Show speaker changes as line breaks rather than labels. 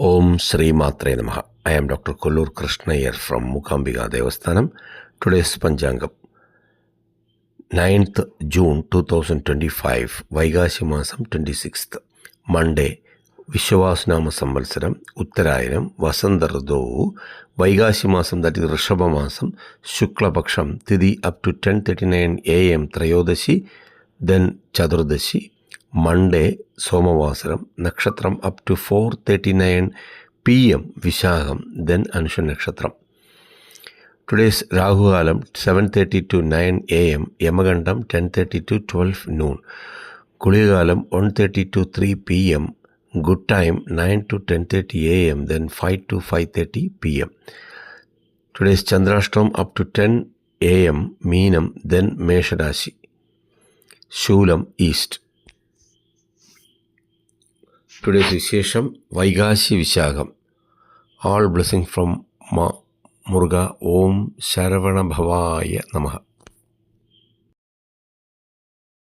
Om Sri Matre Namaha. I am Dr. Kollur Krishnayar from Mukambika Devasthanam. Today's Panchangam. 9th June 2025, Vaigasi Masam 26th, Monday, Vishwasnama Samvalsaram, Uttarayanam, Vasanta Ridhu, Vaigasi Masam, that is Rishabha Masam, Shukla Paksham, Tithi up to 10:39 a.m. Trayodashi, then Chaturdashi, Monday, Somavasaram, Nakshatram up to 4:39 p.m. Vishagam, then Anusha Nakshatram. Today's Rahu Alam 7:30 to 9 a.m. Yamagandam 10:30 to 12 noon. Kuligalam 1:30 to 3 p.m. Good time 9 to 10:30 a.m. then 5 to 5:30 p.m. Today's Chandrashtam up to 10 a.m. Meenam, then Mesharashi. Shulam East. Today's Vishesham Vaigasi Vishagam. All blessing from Muruga. Om Saravana Bhavaya Namaha.